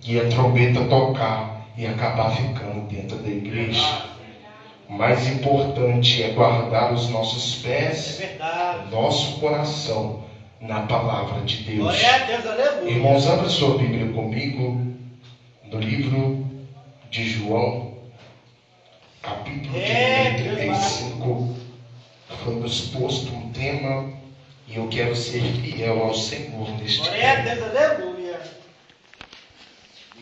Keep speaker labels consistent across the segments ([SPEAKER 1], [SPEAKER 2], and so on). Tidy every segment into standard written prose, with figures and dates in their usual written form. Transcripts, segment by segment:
[SPEAKER 1] e a trombeta tocar e acabar ficando dentro da igreja. O mais importante é guardar os nossos pés, o nosso coração na palavra de Deus. Irmãos, abra sua Bíblia comigo no livro de João, capítulo de número 35. Foi nos posto um tema e eu quero ser fiel ao Senhor neste tema.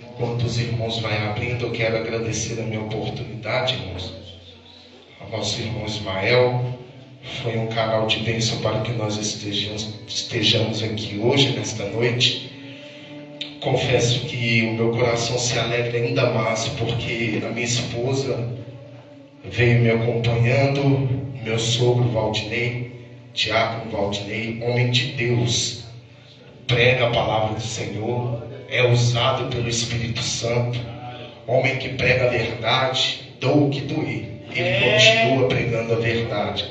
[SPEAKER 1] Enquanto os irmãos vão abrindo, eu quero agradecer a minha oportunidade, irmãos. Ao nosso irmão Ismael, foi um canal de bênção para que nós estejamos aqui hoje, nesta noite. Confesso que o meu coração se alegra ainda mais, porque a minha esposa veio me acompanhando, meu sogro Valdinei, diácono Valdinei, homem de Deus, prega a palavra do Senhor, é usado pelo Espírito Santo, homem que prega a verdade, dou o que doer, ele continua pregando a verdade.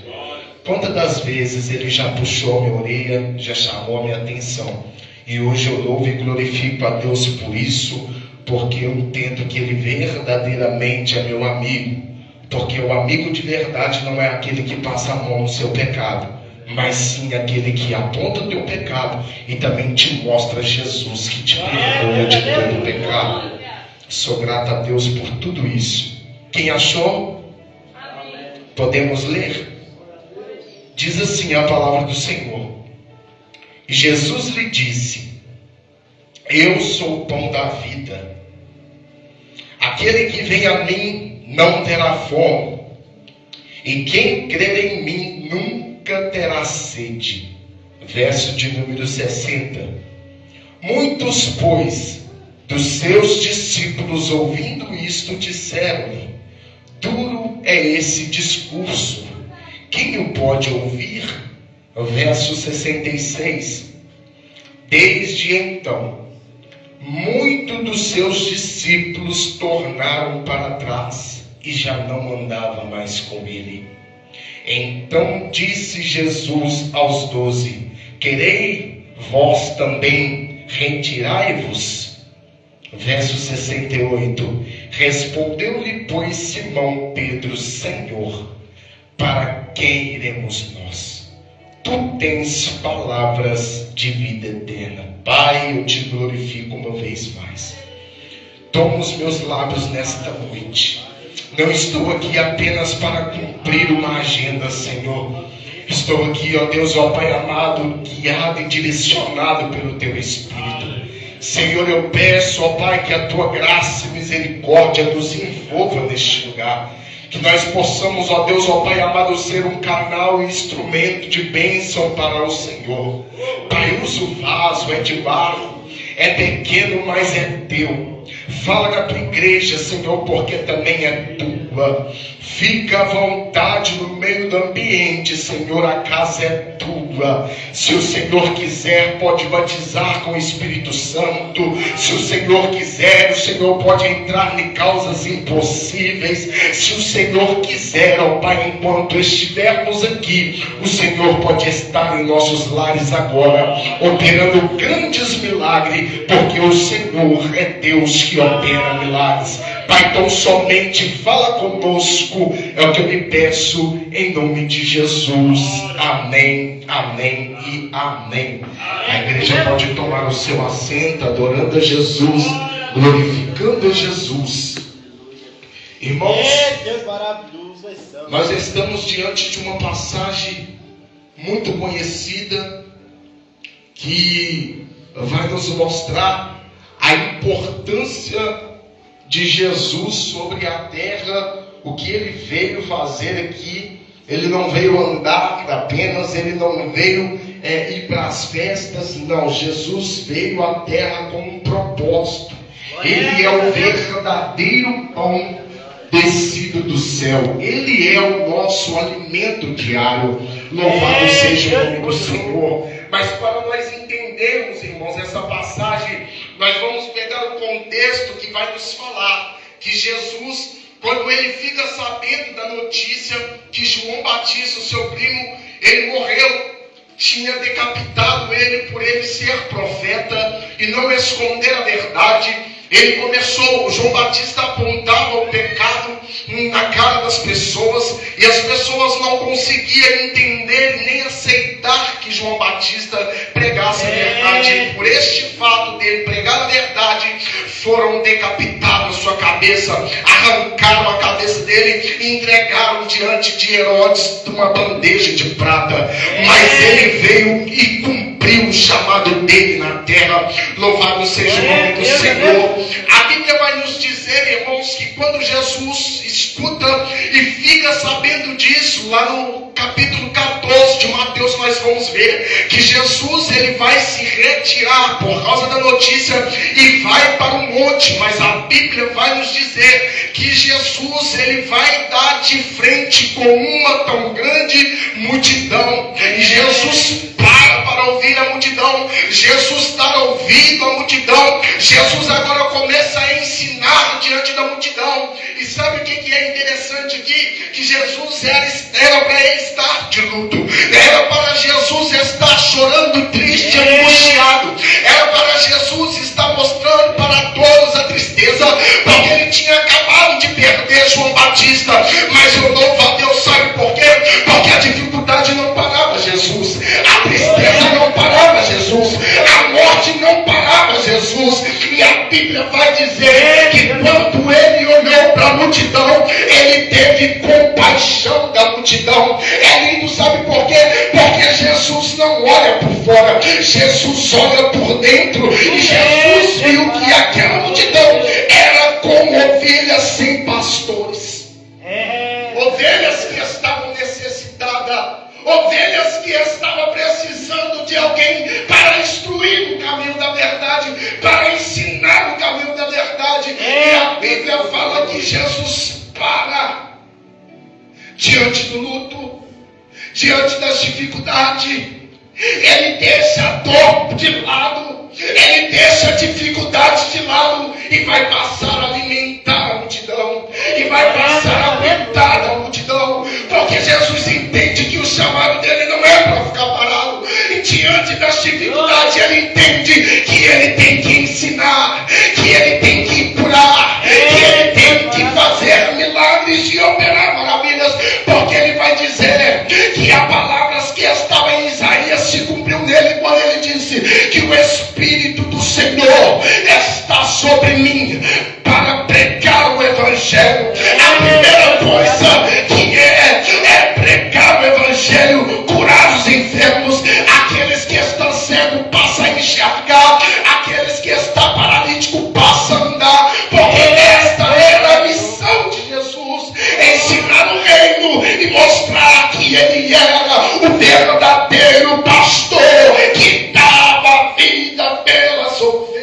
[SPEAKER 1] Quantas das vezes ele já puxou a minha orelha, já chamou a minha atenção, e hoje eu louvo e glorifico a Deus por isso, porque eu entendo que ele verdadeiramente é meu amigo, porque o amigo de verdade não é aquele que passa a mão no seu pecado, mas sim aquele que aponta o teu pecado e também te mostra Jesus, que te perdoa de todo o pecado. Sou grato a Deus por tudo isso. Quem achou? Podemos ler? Diz assim a palavra do Senhor: e Jesus lhe disse: eu sou o pão da vida. Aquele que vem a mim não terá fome, e quem crer em mim nunca terá sede. Verso de número 60. Muitos, pois, dos seus discípulos, ouvindo isto, disseram-lhe: duro é esse discurso, quem o pode ouvir? Verso 66. Desde então, muitos dos seus discípulos tornaram para trás e já não andava mais com ele. Então disse Jesus aos 12: querei vós também retirai-vos? Verso 68. Respondeu-lhe, pois, Simão Pedro: Senhor, para quem iremos nós? Tu tens palavras de vida eterna. Pai, eu te glorifico uma vez mais. Toma os meus lábios nesta noite. Não estou aqui apenas para cumprir uma agenda, Senhor. Estou aqui, ó Deus, ó Pai amado, guiado e direcionado pelo Teu Espírito. Senhor, eu peço, ó Pai, que a Tua graça e misericórdia nos envolva neste lugar. Que nós possamos, ó Deus, ó Pai amado, ser um canal e instrumento de bênção para o Senhor. Pai, usa o vaso, é de barro, é pequeno, mas é Teu. Fala na Tua igreja, Senhor, porque também é Tua. Fica à vontade no meio do ambiente, Senhor, a casa é Tua. Se o Senhor quiser, pode batizar com o Espírito Santo. Se o Senhor quiser, o Senhor pode entrar em causas impossíveis. Se o Senhor quiser, ó Pai, enquanto estivermos aqui, o Senhor pode estar em nossos lares agora, operando grandes milagres, porque o Senhor é Deus que opera milagres. Pai, então somente fala conosco, é o que eu lhe peço, em nome de Jesus. Amém, amém e amém. A igreja pode tomar o seu assento, adorando a Jesus, glorificando a Jesus. Irmãos, nós estamos diante de uma passagem muito conhecida, que vai nos mostrar a importância de Jesus sobre a terra, o que ele veio fazer aqui. Ele não veio andar apenas, ele não veio ir para as festas, não. Jesus veio à terra com um propósito. Ele é o verdadeiro pão descido do céu. Ele é o nosso alimento diário. Louvado seja o nome do Senhor. Mas para nós entendermos, irmãos, essa passagem, nós vamos pegar o contexto que vai nos falar que Jesus, quando ele fica sabendo da notícia que João Batista, o seu primo, ele morreu, tinha decapitado ele por ele ser profeta e não esconder a verdade. Ele começou, o João Batista apontava o pecado na cara das pessoas, e as pessoas não conseguiam entender nem aceitar que João Batista pregasse a verdade. E por este fato dele pregar a verdade, foram decapitados sua cabeça, arrancaram a cabeça dele e entregaram diante de Herodes uma bandeja de prata. Mas ele veio e cumpriu o chamado dele na terra. Louvado seja o nome do Senhor. A Bíblia vai nos dizer, irmãos, que quando Jesus escuta e fica sabendo disso, lá no capítulo 14 de Mateus, nós vamos ver que Jesus ele vai se retirar por causa da notícia e vai para o monte. Mas a Bíblia vai nos dizer que Jesus ele vai dar de frente com uma tão grande multidão, e Jesus para ouvir a multidão. Jesus dá ouvido à multidão. Jesus agora começa a ensinar diante da multidão. E sabe o que é interessante aqui? Que Jesus era para ele estar de luto, era para Jesus estar chorando, triste, angustiado, era para Jesus estar mostrando para todos a tristeza, porque ele tinha acabado de perder João Batista. Mas eu louvo a Deus, sabe por quê? Porque a dificuldade não parava Jesus, a tristeza não parava Jesus, a morte não parava Jesus. E a Bíblia vai dizer que quando ele olhou para a multidão, ele teve compaixão da multidão. É lindo, sabe por quê? Porque Jesus não olha por fora, Jesus olha por dentro. E Jesus viu que aquela multidão era como ovelhas sem pastores, ovelhas que estavam necessitadas, ovelhas que estavam precisando de alguém para instruir o caminho da verdade, para ensinar o caminho da verdade. E a Bíblia fala que Jesus para diante do luto, diante das dificuldades. Ele deixa a dor de lado, ele deixa a dificuldade de lado e vai passar a alimentar a multidão, e vai passar a cuidar da multidão, porque Jesus entende que o chamado dele não é para ficar parado. E diante das dificuldades ele entende que ele tem que ensinar, que ele tem que curar, que ele tem que fazer milagres e operar maravilhas, porque ele vai dizer que a palavra que estava em Isaías se cumpriu nele, quando ele disse que o Espírito do Senhor está sobre mim para pregar o Evangelho. A primeira coisa que é pregar o Evangelho, curar os enfermos, aqueles que estão cegos passam a enxergar, aqueles que estão paralíticos passam a andar, porque esta era a missão de Jesus, ensinar o reino e mostrar que ele era o verdadeiro pastor que dava a vida pelas ovelhas.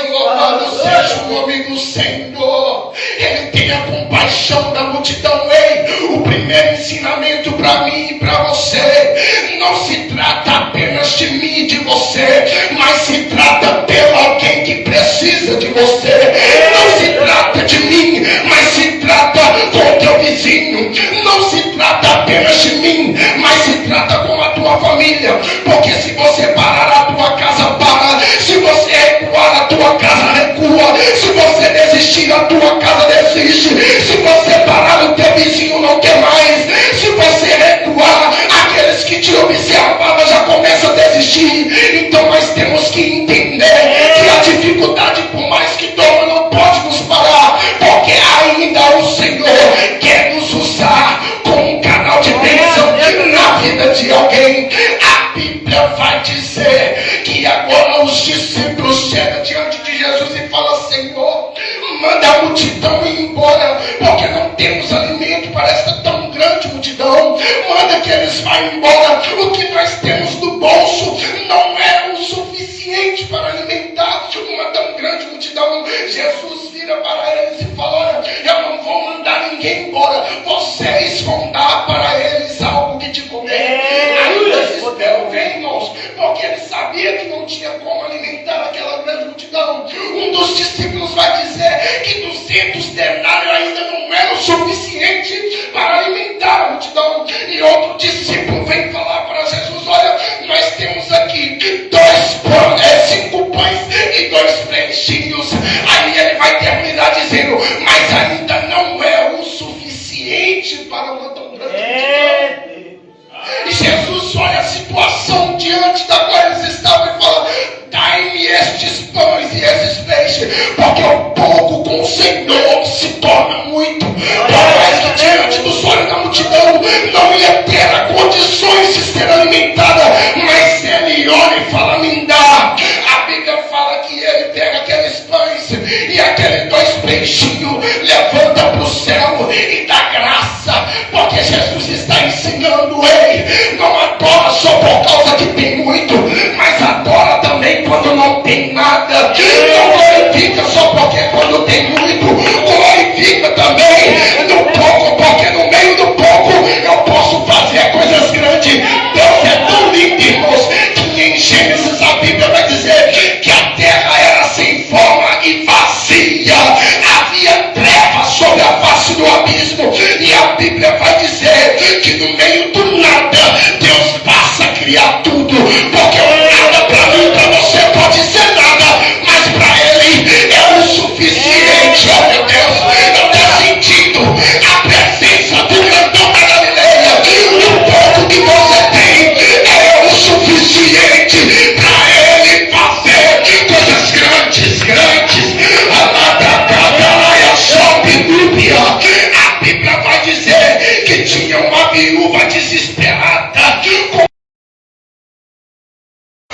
[SPEAKER 1] Louvado seja o nome do Senhor. Ele tem a compaixão da multidão. Ei, o primeiro ensinamento para mim e para você, não se trata apenas de mim e de você, mas se trata de alguém que precisa de você. Não se trata de mim, mas se trata com o teu vizinho. Não se trata apenas de mim, mas se trata com a tua família. Porque se você parar a tua casa, para. Se você recuar, a tua casa recua. Se você desistir, a tua casa desiste. Se você parar, o teu vizinho não quer mais. Se você recuar, aqueles que te observavam já começam a desistir. Então nós temos que entender que a dificuldade, por mais que toma, não pode nos parar, porque ainda o Senhor quer nos usar como um canal de bênção na vida de alguém. A Bíblia vai dizer que agora os discípulos chegam diante de Jesus e falam: Senhor, manda a multidão ir embora, porque não temos alimento para esta tão grande multidão. Manda que eles vá embora. O que nós temos no bolso não é o suficiente para alimentar uma tão grande multidão. Jesus vira para eles e fala: olha, eu não vou mandar ninguém embora, vocês vão dar para eles algo de comer. Aí o desespero vem, irmãos, porque ele sabia que não tinha como alimentar aquela grande multidão. Um dos discípulos vai dizer que 200 denários ainda não eram o suficiente para alimentar a multidão. E outro discípulo vem falar para Jesus: olha, nós temos aqui 5 pães e 2 peixinhos. Aí ele vai terminar dizendo: mas ainda não é o suficiente para uma tão grande multidão. E Jesus olha a situação diante da qual eles estavam e fala: dai-me estes pães e esses peixes, porque o pouco com o Senhor se torna muito. Por mais que diante dos olhos da multidão não ia ter condições de ser alimentada, mas ele olha e fala: me dá. A Bíblia fala que ele pega aqueles pães e aqueles 2 peixinhos, levanta para o céu e dá graça, porque Jesus está ensinando: ei, não adora só por causa que tem muito, mas adora também quando não tem nada. Não glorifica só porque quando tem muito, glorifica também no pouco, porque no meio do pouco eu posso fazer coisas grandes. Deus é tão lindo, irmãos, que em Gênesis a Bíblia vai dizer que a terra era sem forma e vazia, havia trevas sobre a face do abismo, e a Bíblia vai dizer que no meio do nada Deus passa a criar tudo, porque o nada para mim, para você pode ser nada, mas para Ele é o suficiente. Oh meu Deus, eu estou sentindo a presença do grandão da Galileia. O pouco que você tem é o suficiente para Ele fazer coisas grandes, grandes. A Bíblia vai dizer que tinha uma viúva desesperada.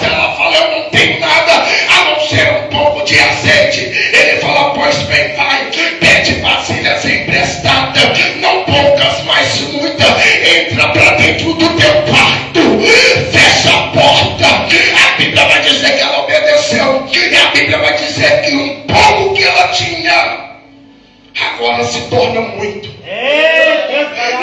[SPEAKER 1] Ela fala: eu não tenho nada a não ser um pouco de azeite. Ele fala: pois bem, vai, pede vasilhas emprestadas, não poucas, mas muita. Entra para dentro do teu quarto, fecha a porta. A Bíblia vai dizer que ela obedeceu, e a Bíblia vai dizer que um pouco que ela tinha agora se torna muito.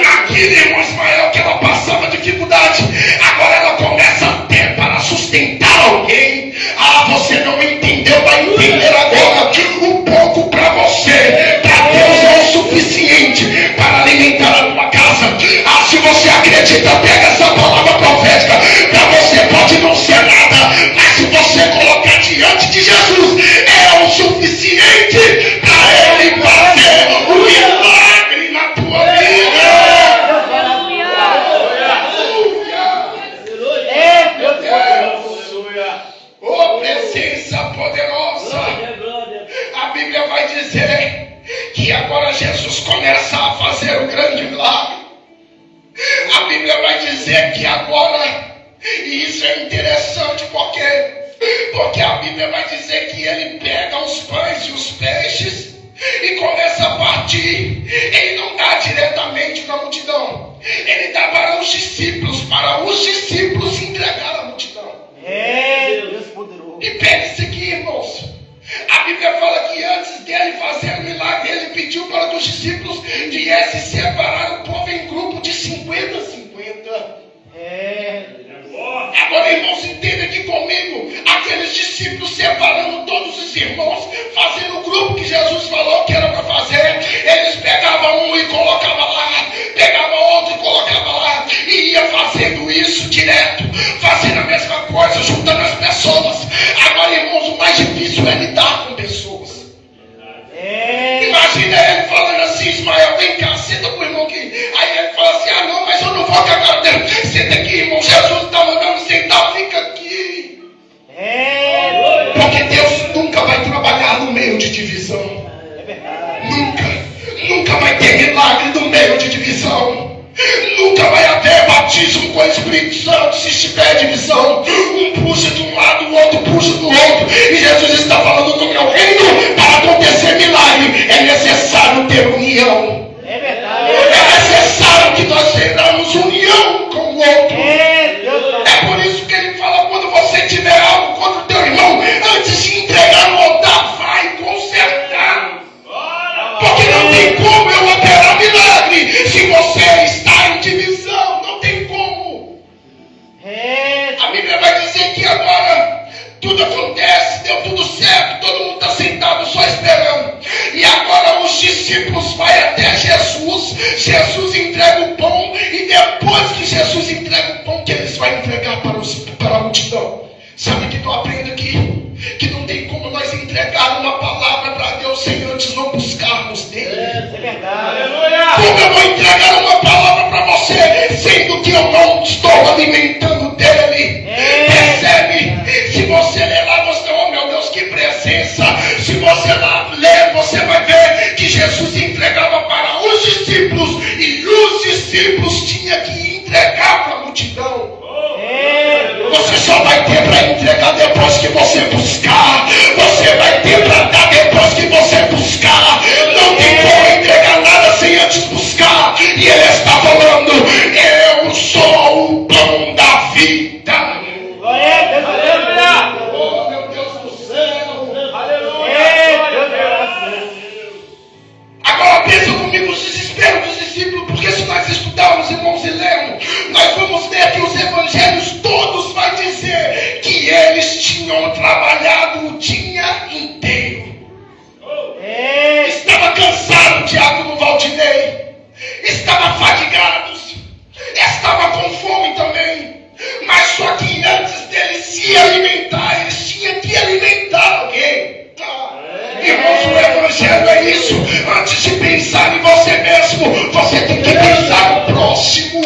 [SPEAKER 1] Naquele, irmão Ismael, que ela passava dificuldade, agora ela começa a ter para sustentar alguém. Ah, você não entendeu, vai entender agora. Um pouco para você, para Deus é o suficiente para alimentar a tua casa. Ah, se você acredita, pega essa palavra profética. Para você pode não ser nada, mas se você colocar diante de Jesus, é o suficiente para Ele fazer um milagre na tua vida. Oh, presença poderosa. A Bíblia vai dizer que agora Jesus começa a fazer o grande milagre. A Bíblia vai dizer que agora, e isso é interessante porque a Bíblia vai dizer que ele pega os pães e os peixes e começa a partir. Ele não dá diretamente para a multidão, ele dá para os discípulos entregar a multidão.
[SPEAKER 2] Deus poderoso.
[SPEAKER 1] E pense aqui, irmãos, a Bíblia fala que antes dele fazer o milagre, ele pediu para que os discípulos viessem separar o povo em grupo de 50 a 50. Agora, irmãos, entenda aqui comigo, aqueles discípulos separando todos os irmãos, fazendo o grupo que Jesus falou que era para fazer. Eles pegavam um e colocavam lá, pegavam outro e colocavam lá, e ia fazendo isso direto, fazendo a mesma coisa, juntando as pessoas. Agora, irmãos, o mais difícil é lidar com pessoas. Imagina ele falando assim: Ismael, vem cá, senta com o irmão aqui. Aí ele fala assim: ah não, mas eu não vou cagar dentro. Senta aqui, irmão, Jesus está mandando sentar, fica aqui. Porque Deus nunca vai trabalhar no meio de divisão. Nunca vai ter milagre no meio de divisão. Nunca vai haver batismo com o Espírito Santo se estiver divisão. Um puxa de um lado, o outro puxa do outro. E Jesus está falando: no meu reino, para acontecer milagre, é necessário ter união. É necessário que nós tenhamos união com o outro. É por isso que ele fala: quando você tiver algo contra o teu irmão, antes de entregar no altar, vai consertar. Porque não tem como eu operar milagre se você está em divisão. Não tem como. A Bíblia vai dizer que agora tudo acontece, deu tudo certo, todo mundo está sentado só esperando. E agora os discípulos vão até Jesus. Jesus entrega o pão, e depois que Jesus entrega o pão, que eles vão entregar para a multidão. Sabe o que eu aprendo aqui? Que não tem como nós entregar entregar uma palavra para Deus sem antes não buscarmos dele.
[SPEAKER 2] É verdade.
[SPEAKER 1] Como eu vou entregar uma palavra para você, sendo que eu não estou alimentando dele? Percebe? Se você ler lá, você, oh meu Deus, que presença! Se você lá ler, você vai ver que Jesus entregava para os discípulos e os discípulos tinham que entregar para a multidão. Você só vai ter para entregar depois que você buscar. Você vai ter para dar depois que você buscar. Não tem como entregar nada sem antes buscar. E ele está falando: eu sou o pão da vida. Oh meu Deus do céu. Agora pensa comigo os desesperos dos discípulos. Porque se nós estudarmos, irmãos, e lermos, nós vamos ver que os evangelhos todos vai dizer que eles tinham trabalhado o dia inteiro. Estava cansado, Diácono Valdinei. Estava fatigados. Estava com fome também. Mas só que antes deles se alimentar, eles tinham que alimentar alguém. Irmãos, o evangelho é isso. Antes de pensar em você mesmo, você tem que pensar no próximo.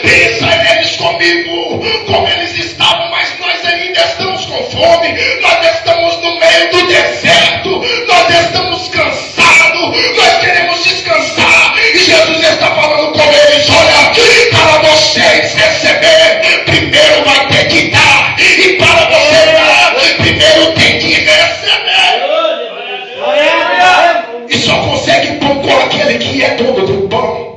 [SPEAKER 1] Pensa neles comigo, como eles estavam, mas nós ainda estamos com fome. Nós estamos no meio do deserto. Nós estamos cansados. Nós queremos descansar. E Jesus está falando com eles: olha, para vocês receber, primeiro vai ter que dar. E para você dar, primeiro tem que receber. E só consegue pão com aquele que é dono do pão.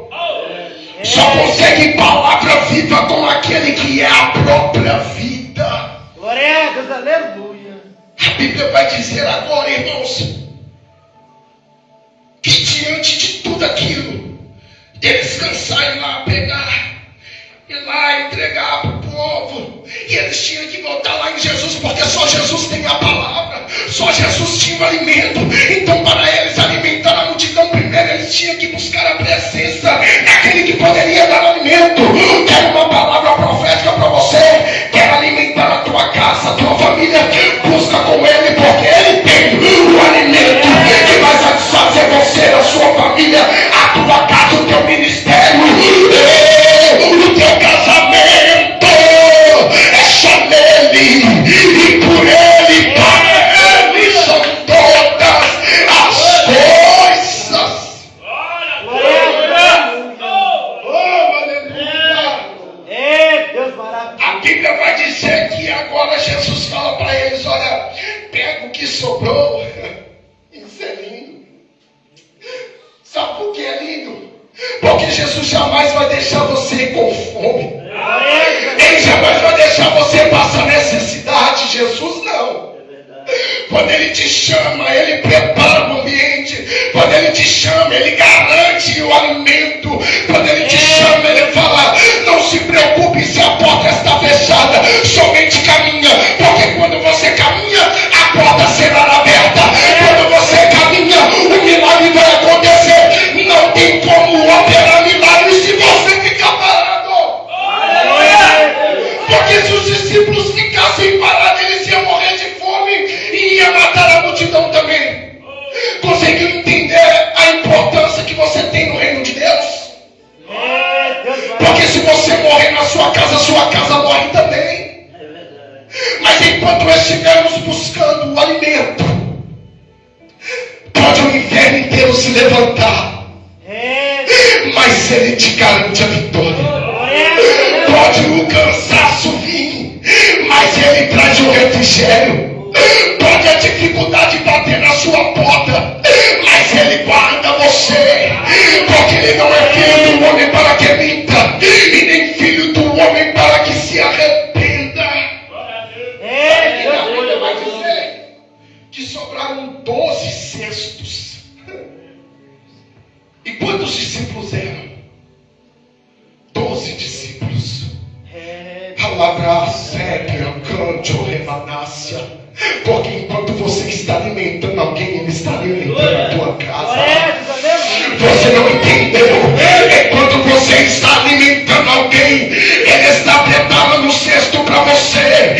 [SPEAKER 1] Só consegue palavra viva com aquele que é a própria vida.
[SPEAKER 2] Glória a Deus, aleluia.
[SPEAKER 1] A Bíblia vai dizer agora, irmãos, que diante de tudo aquilo, eles cansaram lá pegar, ir lá entregar para o povo. E eles tinham que voltar lá em Jesus, porque só Jesus tem a palavra, só Jesus tinha o alimento. Então, para eles alimentar a multidão, primeiro eles tinham que buscar a presença daquele que poderia dar alimento. Quero uma palavra profética para você. Quer alimentar a tua casa, a tua família? Busca com ele, porque ele tem o alimento que vai satisfazer você, a sua família, a tua casa, o teu ministério, o teu casamento. É só nele, e por ele, para ele são todas as coisas.
[SPEAKER 2] Deus maravilhoso.
[SPEAKER 1] A Bíblia vai dizer que agora Jesus fala para eles: olha, pega o que sobrou. Isso é lindo. Sabe por que é lindo? Porque Jesus jamais vai deixar você com fome. Ele jamais vai deixar você passar necessidade. Jesus não. Quando ele te chama, ele prepara o ambiente. Quando ele te chama, ele garante o alimento. Quando ele te chama, ele fala: não se preocupe se a porta está fechada, somente caminha. Porque quando você caminha, a porta será aberta. Quando você caminha, o milagre vai acontecer. Não tem como operar milagre se você ficar parado. Porque se os discípulos ficassem parados, eles iam morrer de fome e ia matar a multidão também. Conseguiu entender a importância que você tem no reino de Deus? Porque se você morrer na sua casa morre também. Mas enquanto estivermos buscando o alimento, pode o inferno inteiro se levantar, mas ele te garante a vitória. Pode o cansaço vir, mas ele traz o refrigério. Pode a dificuldade bater na sua porta, mas ele guarda você. Porque ele não é filho do homem para que minta, e nem filho do homem para que se arrependa. A Bíblia vai dizer que sobraram 12 cestos. E quantos discípulos eram? 12 discípulos. Palavra séria, canto, remanácia. Porque enquanto você está alimentando alguém, ele está alimentando a tua casa. Você não entendeu? Enquanto você está alimentando alguém, ele está preparando o cesto para você.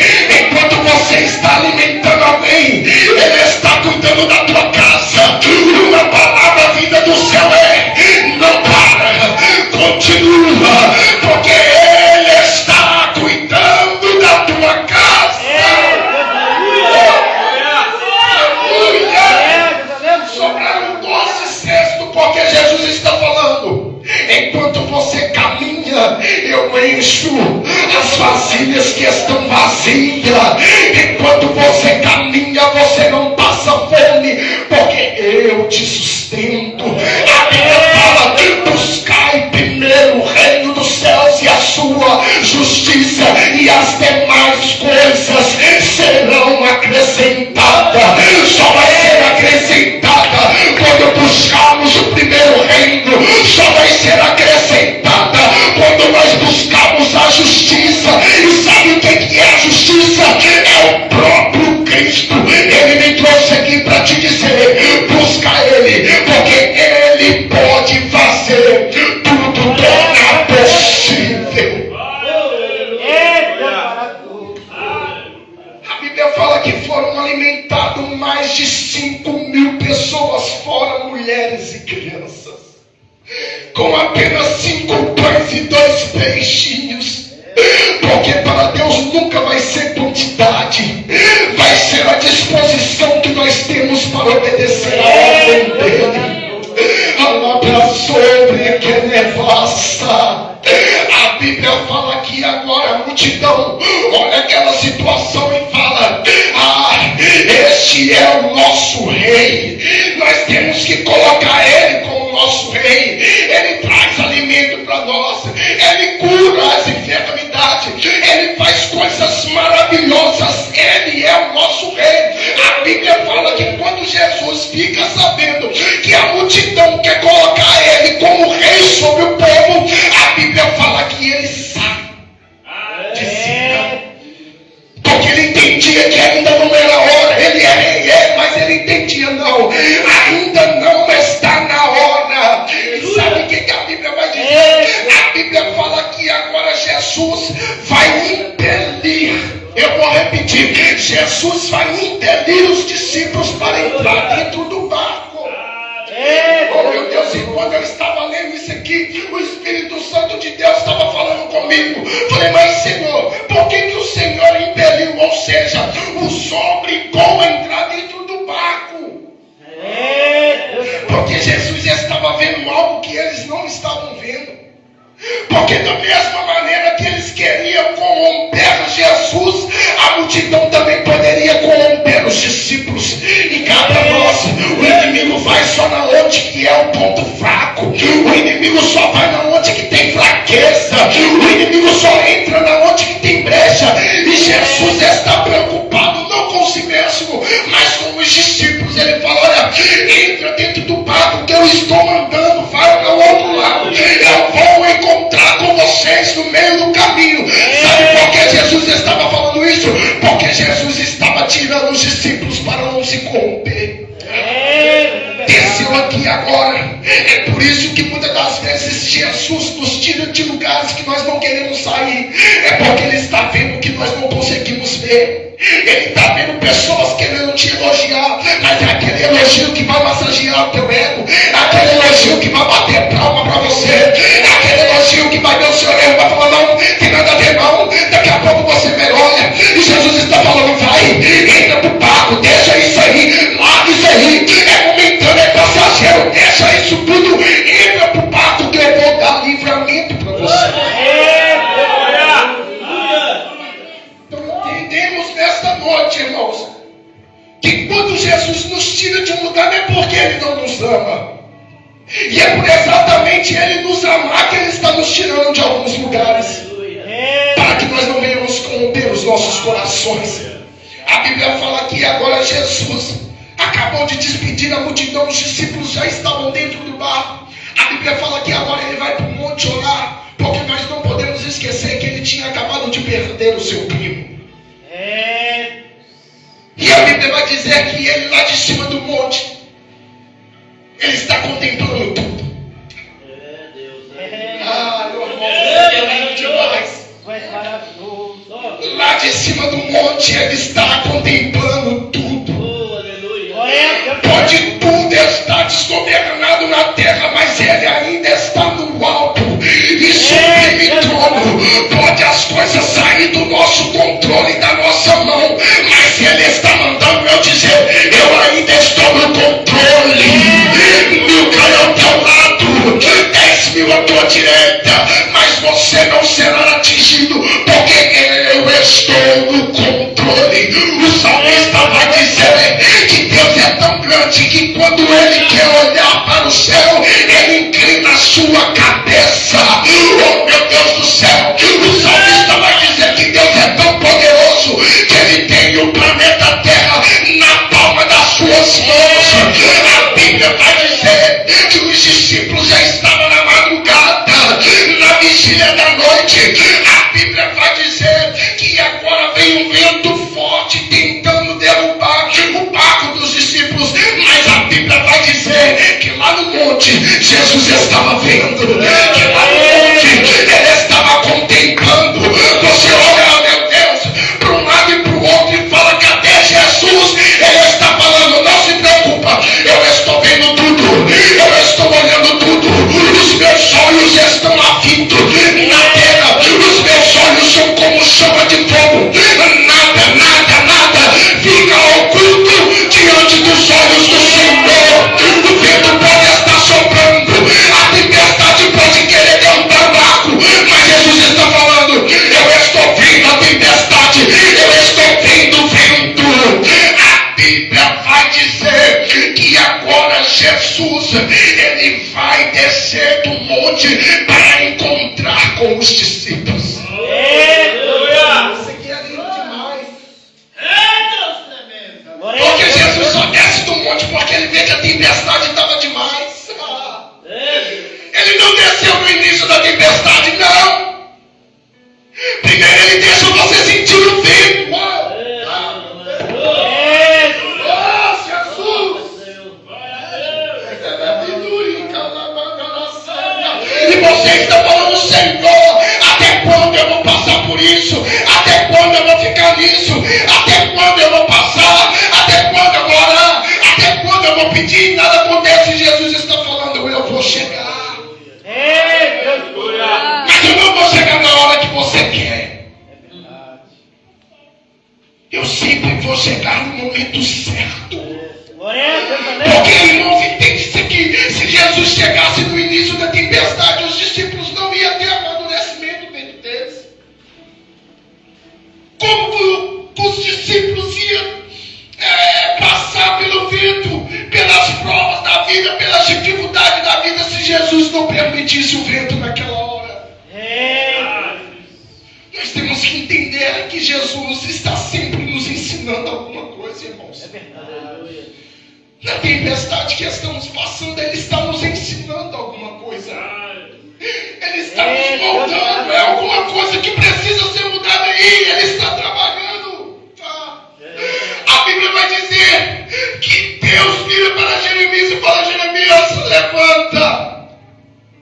[SPEAKER 1] que foram alimentados mais de 5.000 pessoas, fora mulheres e crianças, com apenas 5 pães e 2 peixinhos. Porque para Deus nunca vai ser quantidade, vai ser a disposição que nós temos para obedecer a ordem dele. Sobre que nevassa. A Bíblia fala que agora a multidão olha aquela situação e fala: este é o nosso rei, nós temos que colocar ele como nosso rei. Ele traz alimento para nós, ele cura as enfermidades, ele faz coisas maravilhosas, ele é o nosso rei. A Bíblia fala que quando Jesus fica sabendo que a multidão quer colocar ele como rei sobre o povo, a Bíblia fala que ele sai de cima, porque ele entendia que ainda não era hora. Ele é rei, mas ele entendia: não, ainda não está na hora. E sabe o que a Bíblia vai dizer? A Bíblia fala que agora Jesus vai impelir. Eu vou repetir: Jesus vai impelir os discípulos para entrar dentro do barco. Oh meu Deus, e quando eu estava lendo isso aqui, o Espírito Santo de Deus estava falando comigo. Falei: mas Senhor, por que o Senhor impeliu? Ou seja, os obrigou a entrar dentro do barco. Porque Jesus estava vendo algo que eles não estavam vendo. Porque da mesma maneira que eles queriam corromper Jesus, a multidão também poderia corromper os discípulos. E cabe a nós, o inimigo vai só na onde que é o ponto fraco. O inimigo só vai na onde que tem fraqueza. O inimigo só entra na onde que tem brecha. E Jesus está preocupado não com si mesmo, mas com os discípulos. Ele fala: olha, entra dentro do barco que eu estou mandando, vai para o outro lado. Eu vou encontrar com vocês no meio do caminho. Sabe por que Jesus estava falando isso? Porque Jesus estava tirando os discípulos para não se corromper. Desceu aqui agora. É por isso que muitas das vezes Jesus nos tira de lugares que nós não queremos sair. É porque Ele está vendo que nós não conseguimos ver. Ele está vendo pessoas querendo te elogiar, mas é aquele elogio que vai massagear o teu ego, é aquele elogio que vai bater palma para você, é aquele elogio que vai ver o seu ego, vai falar: não, tem nada a ver não. Daqui a pouco você melhora. E Jesus está falando: vai, entra pro barco, deixa isso aí, larga isso aí, é momentâneo, é passageiro, deixa isso tudo, entra pro barco que eu vou dar livramento para você. Nesta noite, irmãos, que quando Jesus nos tira de um lugar, não é porque Ele não nos ama, e é por exatamente Ele nos amar que Ele está nos tirando de alguns lugares, para que nós não venhamos corromper os nossos corações. A Bíblia fala que agora Jesus acabou de despedir a multidão, os discípulos já estavam dentro do barco. A Bíblia fala que agora Ele vai para o monte orar, porque nós não podemos esquecer que Ele tinha acabado de perder o seu primo. E a Bíblia vai dizer que ele lá de cima do monte, ele está contemplando tudo. Meu irmão, é lindo demais. Lá de cima do monte ele está contemplando tudo. Pode tudo estar desgovernado na terra, mas ele ainda está no alto e sublime trono. Pode as coisas sair do nosso controle, da nossa mão, mas ele está mandando eu dizer: eu ainda estou no controle. 1000 cairão ao teu lado, 10.000 à tua direita, mas você não será atingido, porque eu estou no controle. O salmista vai dizer que Deus é tão grande que quando Ele quer olhar para o céu, Ele inclina a sua cabeça. Oh meu Deus do céu, o salmista vai dizer que Deus é tão poderoso que Ele tem o planeta Terra na palma das suas mãos. A Bíblia vai dizer que os discípulos já estavam na madrugada, na vigília da noite. A Bíblia vai dizer que agora vem um vento forte tentando derrubar o barco dos discípulos, mas a Bíblia vai dizer que lá no monte Jesus ele vai descer do monte para encontrar com os discípulos.
[SPEAKER 2] Isso aqui é lindo demais.
[SPEAKER 1] Porque Jesus só desce do monte porque ele vê que a tempestade estava demais. Ele não desceu no início da tempestade, não. Primeiro ele deixa você sentir o vento. E você está falando, Senhor, até quando eu vou passar por isso? Até quando eu vou ficar nisso? Até quando eu vou passar? Até quando eu vou orar? Até quando eu vou pedir? Nada acontece. Jesus está falando, eu vou chegar. Mas eu não vou chegar na hora que você quer. Eu sempre vou chegar no momento certo. Porque, irmãos, entende isso aqui. Se Jesus chegasse no início da tempestade, os discípulos não iam ter amadurecimento dentro deles. Como os discípulos iam passar pelo vento, pelas provas da vida, pelas dificuldades da vida, se Jesus não permitisse o vento naquela hora? Nós temos que entender que Jesus está sempre nos ensinando alguma coisa, irmãos. Na tempestade que estamos passando, Ele está nos ensinando alguma coisa. Ele está nos moldando. É alguma coisa que precisa ser mudada aí. Ele está trabalhando. A Bíblia vai dizer que Deus vira para Jeremias e fala: Jeremias, levanta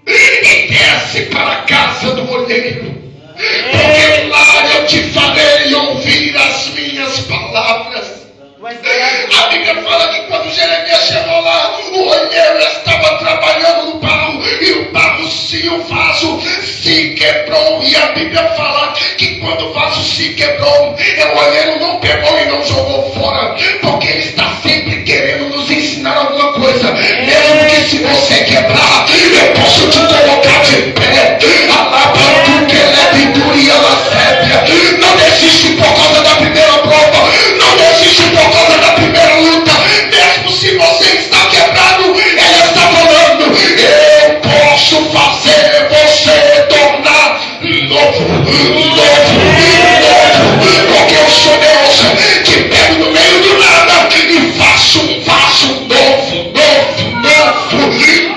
[SPEAKER 1] e desce para a casa do olheiro. Porque lá eu te farei ouvir as minhas palavras. A Bíblia fala que quando Jeremias chegou lá, o olheiro estava trabalhando no barro, e o barro o vaso se quebrou. E a Bíblia fala que quando o vaso se quebrou, o olheiro não pegou e não jogou fora, porque ele está sempre querendo nos ensinar alguma coisa. Mesmo que se você quebrar, eu posso te colocar de pé. Não desiste por causa da primeira prova, não desiste por causa da primeira luta. Mesmo se você está quebrado, ele está falando: eu posso fazer você tornar novo, porque eu sou Deus que pego no meio do nada e faço um vaso novo.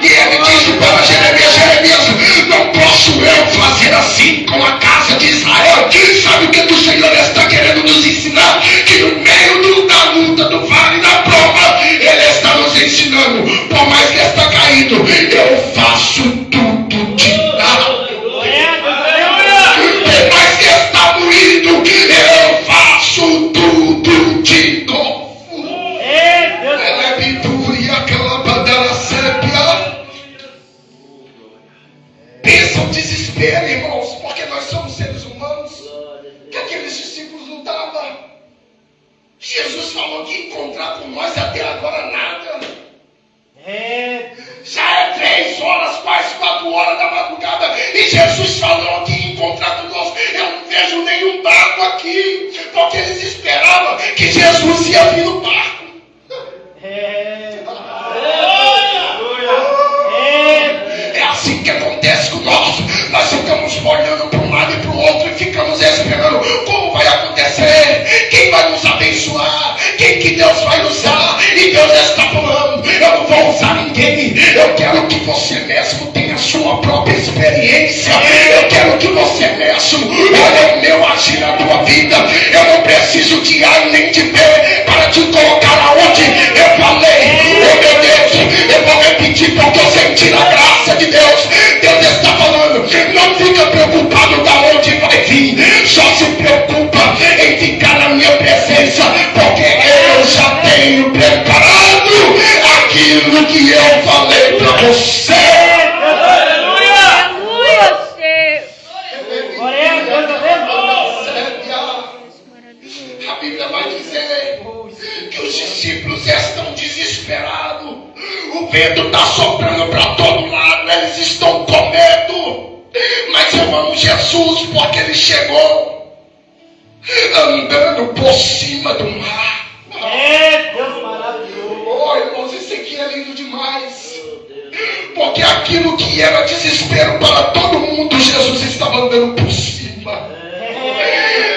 [SPEAKER 1] E ele disse para Jeremias, não posso eu fazer assim com a casa de Israel. Sabe o que o Senhor está querendo nos ensinar? Que no meio da luta, do vale, da prova, Ele está nos ensinando, por mais que está caído, eu faço tudo de novo. Por mais que está moído, eu faço tudo de novo. Ela é pintura e aquela badala sépia. Pensa o desespero, irmãos, porque nós somos seres humanos. Que aqueles discípulos lutavam. Jesus falou que ia encontrar com nós, até agora nada. Já é 3 horas, quase 4 horas da madrugada, e Jesus falou que ia encontrar conosco. Eu não vejo nenhum barco aqui, porque eles esperavam que Jesus ia vir no barco. É assim que acontece com nós. Nós ficamos olhando para um lado e para o outro e ficamos esperando como vai acontecer, quem vai nos abençoar, quem que Deus vai usar. E Deus está falando: eu não vou usar ninguém, eu quero que você mesmo tenha a sua própria experiência. Eu quero que você mesmo olhe o meu agir na tua vida. Eu não preciso de A nem de B para te colocar aonde eu falei. Oh meu Deus, eu vou repetir porque eu senti a graça de Deus. Deus está falando: não fica preocupado da onde vai vir, só se preocupa em ficar na minha presença, porque eu já tenho preparado aquilo que eu falei para você. A Bíblia vai dizer que os discípulos estão desesperados. O vento está soprando para todo lado, eles estão com medo. Mas eu amo Jesus porque Ele chegou andando por cima do mar.
[SPEAKER 2] Deus maravilhoso.
[SPEAKER 1] Oh, irmãos, isso aqui é lindo demais. aquilo que era desespero para todo mundo, Jesus estava andando por cima.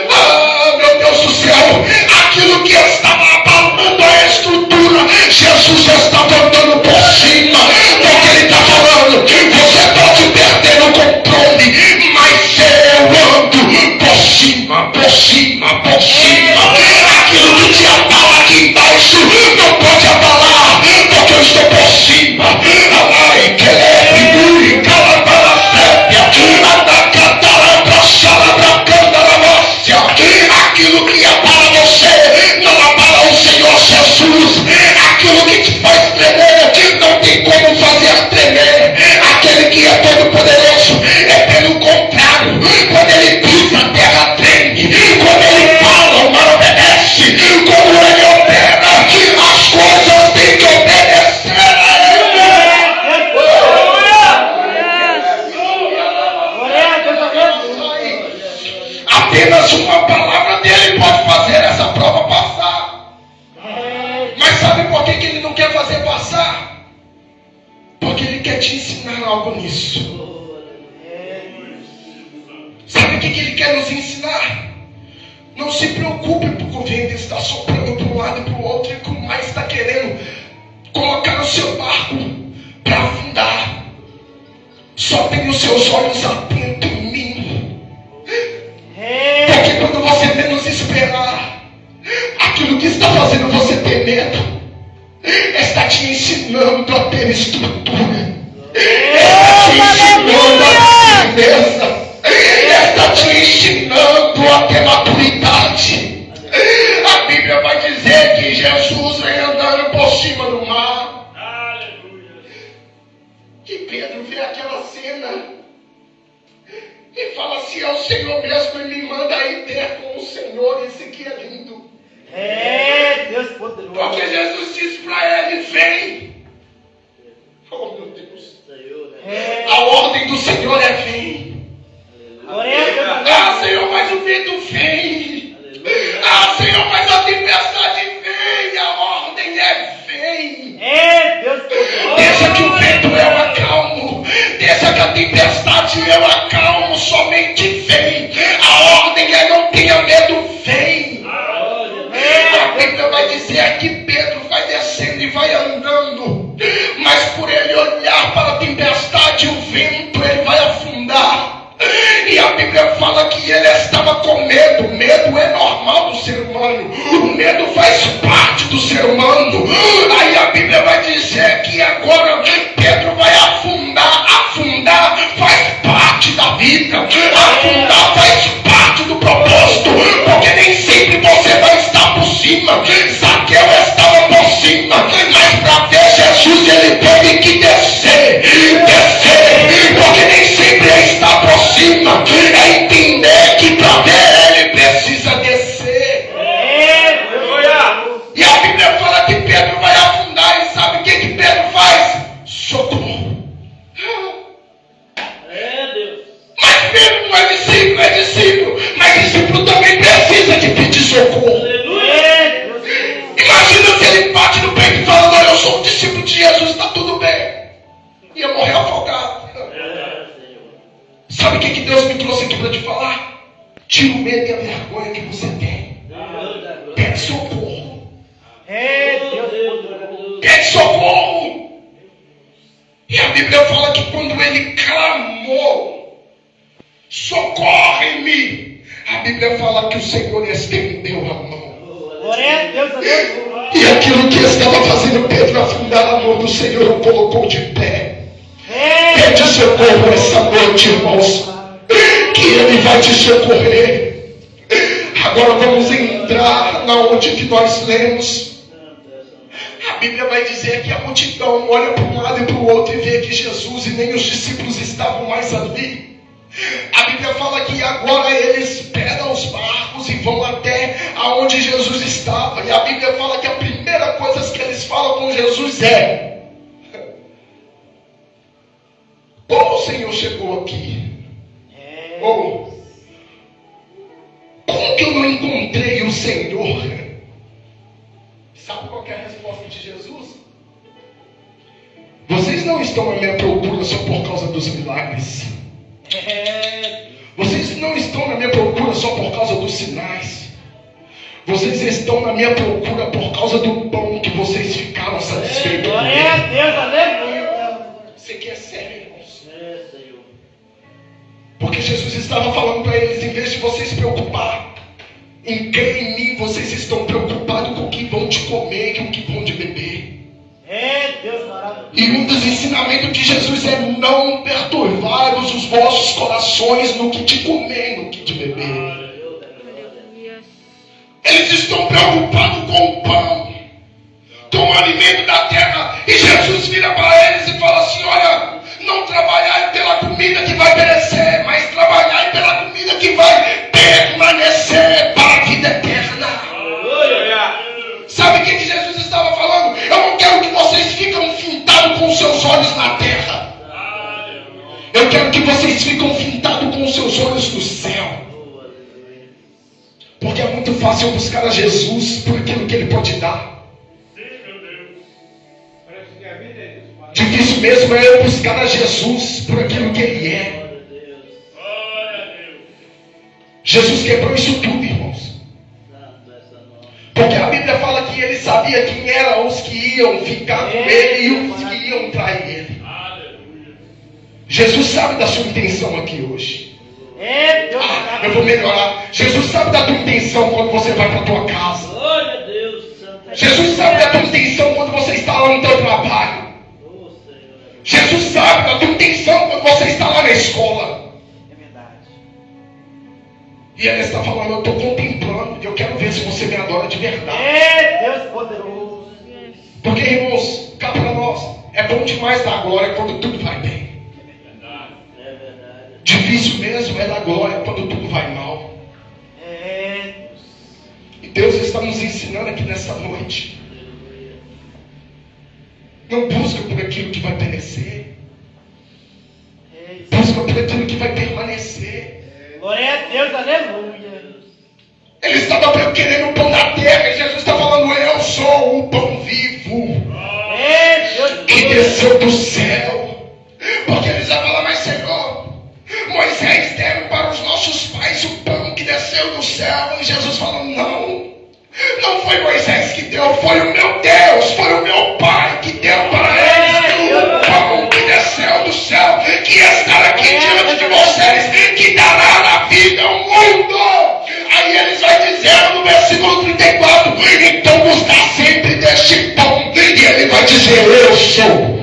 [SPEAKER 1] Ah, meu Deus do céu, aquilo que estava abalando a estrutura, Jesus já estava andando por cima. Porque ele está falando, você pode perder o controle, mas eu ando por cima, por cima, por cima. Aquilo que te abala aqui embaixo não pode abalar, porque eu estou por cima. Ai, que leve, calabala, sépia, anacatala, braçala, bracanda, lamócia. Aquilo que abala você não abala o Senhor Jesus. Aquilo que te faz tremer não tem como fazer tremer. Aquele que é todo poderoso é pelo contrário. Quando ele pisa, a terra treme. Quando ele fala, o mar obedece. Quando ele opera, as coisas têm que obedecer a ele. Apenas uma palavra dele pode fazer essa prova passar. Mas sabe por que ele não quer fazer passar? Porque ele quer te ensinar algo nisso. Sabe o que ele quer nos ensinar? Não se preocupe porque o vento está soprando para um lado e para o outro, e o que o mar está querendo colocar o seu barco para afundar. Só tenha os seus olhos atentos em mim. Porque quando você menos esperar, aquilo que está fazendo você ter medo está te ensinando a ter estrutura, está te ensinando a ter firmeza, está te ensinando a ter maturidade. A Bíblia vai dizer que Jesus vem andando por cima do mar. E Pedro vê aquela cena e fala assim: é o Senhor mesmo, e me manda aí ter com o Senhor. Esse aqui é lindo.
[SPEAKER 2] Deus poderoso.
[SPEAKER 1] Porque Jesus disse para ele: vem. Oh, meu Deus. A ordem do Senhor é vem. Ah, Senhor, mas o vento vem. Ah, Senhor, mas a tempestade vem. A ordem é vem. Deixa que o vento eu acalmo. Deixa que a tempestade eu acalmo. Somente vem. A ordem é não tenha medo, vem. A Bíblia vai dizer que Pedro vai descendo e vai andando, mas por ele olhar para a tempestade, o vento, ele vai afundar. E a Bíblia fala que ele estava com medo. Medo é normal do ser humano. O medo faz parte do ser humano. Aí a Bíblia vai dizer que agora Pedro vai afundar. Afundar faz parte da vida. Afundar faz parte do propósito. Porque nem sempre você vai estar por cima. Zaqueu estava por cima, mas para ver Jesus ele teve que descer. Descer. Porque nem sempre é estar por cima. É entender que para ver ele precisa descer. E a Bíblia fala que Pedro vai afundar. E sabe o que Pedro faz? Socorro. Mas Pedro não é discípulo. Mas discípulo também precisa de pedir socorro. Imagina se ele bate no peito e fala: olha, eu sou um discípulo de Jesus, está tudo bem. Ia morrer afogado. Sabe o que Deus me trouxe aqui para te falar? Tira o medo e a vergonha que você tem. Pede socorro. Pede socorro. E a Bíblia fala que quando ele clamou: socorre-me, a Bíblia fala que o Senhor estendeu a mão. E aquilo que estava fazendo Pedro afundar a mão do Senhor o colocou de pé. Pede socorro essa noite, irmãos, que Ele vai te socorrer. Agora vamos entrar na onde que nós lemos. A Bíblia vai dizer que a multidão olha para um lado e para o outro e vê que Jesus e nem os discípulos estavam mais ali. A Bíblia fala que agora eles pegam os barcos e vão até aonde Jesus estava. E a Bíblia fala que a primeira coisa que eles falam com Jesus é: como o Senhor chegou aqui? Ou como que eu não encontrei o Senhor? Sabe qual que é a resposta de Jesus? Vocês não estão na minha procura só por causa dos milagres. Vocês não estão na minha procura só por causa dos sinais. Vocês estão na minha procura por causa do pão que vocês ficaram satisfeitos.
[SPEAKER 2] Glória a Deus, aleluia.
[SPEAKER 1] Isso aqui é sério, irmãos. Porque Jesus estava falando para eles, em vez de vocês se preocupar em crer em mim, vocês estão preocupados com o que vão te comer e com o que vão te beber.
[SPEAKER 2] Deus maravilhoso.
[SPEAKER 1] E um dos ensinamentos de Jesus é: não perturbai-vos os vossos corações no que te comer e no que te beber. Eles estão preocupados com o pão, com o alimento da terra. E Jesus vira para eles e fala assim: olha, não trabalhai pela comida que vai perecer, mas trabalhai pela comida que vai permanecer para a vida eterna. Sabe o que Jesus estava falando? Eu não quero que vocês fiquem fintados com os seus olhos na terra. Eu quero que vocês fiquem fintados com os seus olhos no céu. Porque é muito fácil buscar a Jesus por aquilo que Ele pode dar. Difícil mesmo é eu buscar a Jesus por aquilo que Ele é. Jesus quebrou isso tudo, irmãos. Porque a Bíblia fala que Ele sabia quem eram os que iam ficar com Ele e os que iam trair Ele. Jesus sabe da sua intenção aqui hoje. Eu vou melhorar. Jesus sabe da tua intenção quando você vai para a tua casa. Jesus sabe da tua intenção quando você está lá no teu trabalho. Jesus sabe da tua intenção quando você está lá na escola. E Ele está falando: eu estou contemplando, eu quero ver se você me adora de verdade.
[SPEAKER 2] Deus poderoso.
[SPEAKER 1] Porque, irmãos, cá para nós, é bom demais dar glória quando tudo vai bem. Difícil mesmo é dar glória quando tudo vai mal. E Deus está nos ensinando aqui nessa noite: não busca por aquilo que vai perecer, busca por aquilo que vai permanecer.
[SPEAKER 2] Glória a Deus, aleluia.
[SPEAKER 1] Ele estava querendo o pão da terra, e Jesus está falando: eu sou o pão vivo que desceu do céu. Porque eles já falam: mas Senhor, Moisés deu para os nossos pais o pão que desceu do céu. E Jesus falou: não foi Moisés que deu, foi o meu Deus, foi o meu Pai que deu para eles o pão que desceu do céu, que está aqui diante de vocês, que dará na vida ao mundo. Aí eles vão dizer no versículo 34: então vos dá sempre deste pão. E ele vai dizer: eu sou.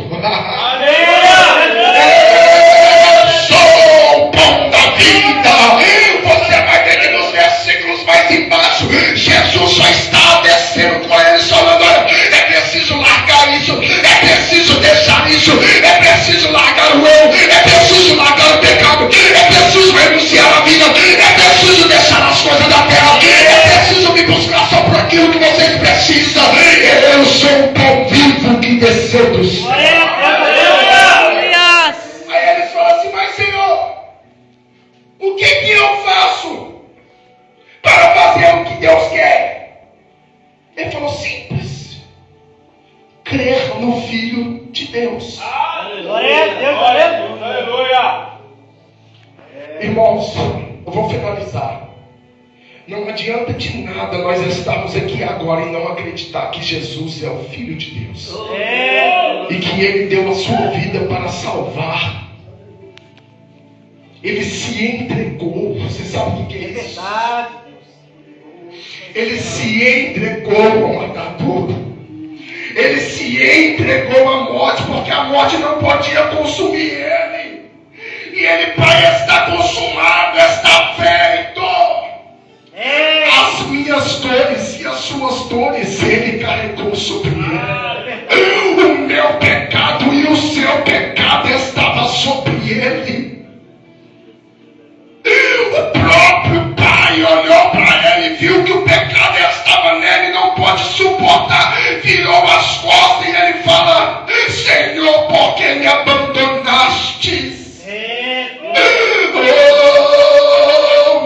[SPEAKER 1] Mais embaixo, Jesus só está descendo com eles, falando: olha, é preciso largar isso, é preciso deixar isso, é preciso largar o eu, é preciso largar o pecado, é preciso renunciar à vida, é preciso deixar as coisas da terra, é preciso me buscar só por aquilo que vocês precisam. Eu sou o pão vivo que desceu do céu. Aí eles falam assim: mas Senhor, o que eu faço para fazer o que Deus quer? Ele falou: simples. Crer no Filho de Deus.
[SPEAKER 2] Glória a Deus, aleluia.
[SPEAKER 1] Irmãos, eu vou finalizar. Não adianta de nada nós estarmos aqui agora e não acreditar que Jesus é o Filho de Deus. E que Ele deu a sua vida para salvar. Ele se entregou. Você sabe o que é isso? Ele se entregou ao matador. Ele se entregou à morte, porque a morte não podia consumir ele. E ele, Pai, está consumado, está feito. As minhas dores e as suas dores Ele carregou sobre ele. O meu pecado e o seu pecado estava sobre ele. O próprio Pai olhou para ele, viu que o pecado estava nele, não pode suportar, virou as costas e ele fala: Senhor, por que me abandonaste?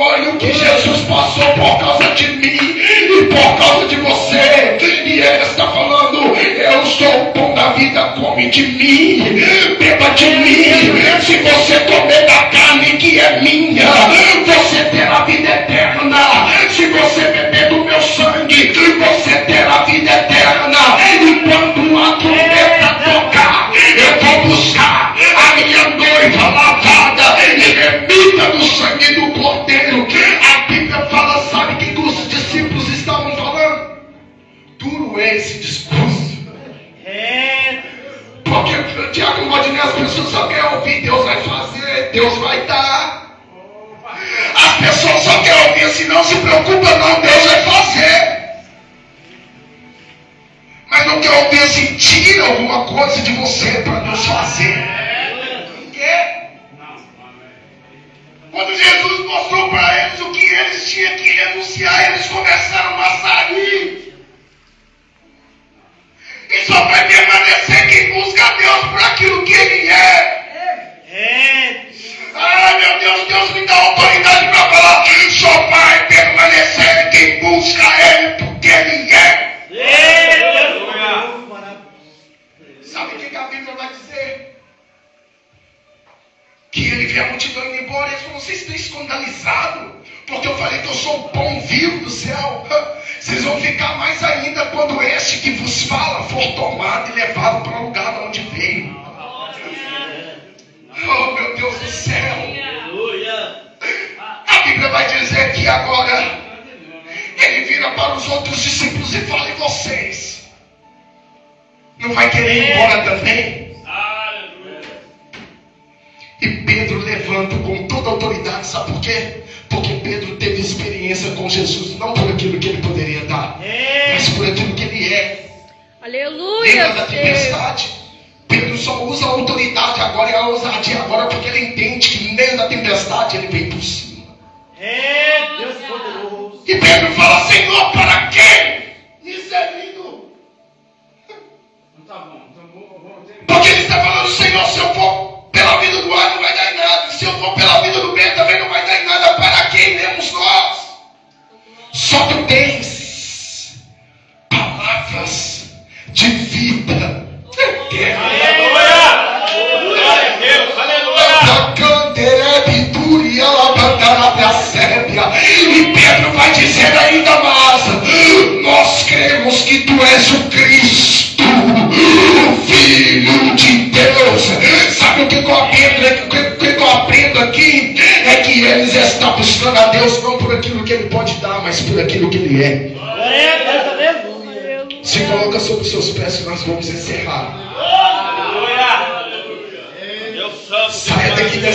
[SPEAKER 1] Olha o que Jesus passou por causa de mim e por causa de você. E Ele está falando: eu sou o pão da vida, come de mim, beba de mim. Se você comer da carne que é minha, você terá vida eterna. Se você beber do meu sangue, você terá vida eterna. E quando a trombeta tocar, eu vou buscar a minha noiva lavada e remida do sangue do Cordeiro. A Bíblia fala, sabe o que os discípulos estavam falando? Duro é esse discurso. Porque, Tiago Rodinei, as pessoas só querem ouvir, Deus vai fazer, Deus vai dar. As pessoas só querem ouvir assim, não se preocupa não, Deus vai fazer. Mas não quer ouvir assim, tira alguma coisa de você para Deus fazer. Não quer? Quando Jesus mostrou para eles o que eles tinham que renunciar, eles começaram a sair. E só vai permanecer quem busca a Deus por aquilo que Ele é. Ai meu Deus, Deus me dá autoridade para falar. Só vai permanecer quem busca Ele porque Ele é. Sabe o que a Bíblia vai dizer? Que Ele vê a multidão indo embora. Eles falam, vocês estão escandalizados, porque eu falei que eu sou o pão vivo do céu. Vocês vão ficar mais ainda quando este que vos fala for tomado e levado para o lugar de onde veio. Oh meu Deus do céu. A Bíblia vai dizer que agora Ele vira para os outros discípulos e fala, e vocês? Não vai querer ir embora também? E Pedro levanta com toda a autoridade, sabe por quê? Porque Pedro teve experiência com Jesus, não por aquilo que ele poderia dar, mas por aquilo que ele é.
[SPEAKER 3] Aleluia!
[SPEAKER 1] Lembra da tempestade? Pedro só usa a autoridade agora e a ousadia agora porque ele entende que no meio da tempestade ele vem por cima.
[SPEAKER 2] Deus poderoso.
[SPEAKER 1] E Pedro fala, Senhor, para quê? Isso é lindo.
[SPEAKER 2] Tá bom, vamos ter.
[SPEAKER 1] Porque ele está falando, Senhor, se eu for pela vida do ar não vai dar em nada. Se eu for pela vida do bem também não vai dar em nada. Para quem iremos nós? Só tu tens palavras de vida eterna.
[SPEAKER 2] Aleluia! Glória a Deus, aleluia!
[SPEAKER 1] E Pedro vai dizer ainda mais, nós cremos que tu és o Cristo, o Filho de Deus. Sabe o que eu aprendo aqui? É que eles estão buscando a Deus não por aquilo que Ele pode dar, mas por aquilo que Ele é. Se coloca sobre os seus pés que nós vamos encerrar.
[SPEAKER 2] Aleluia! Deus santo.
[SPEAKER 1] Saia daqui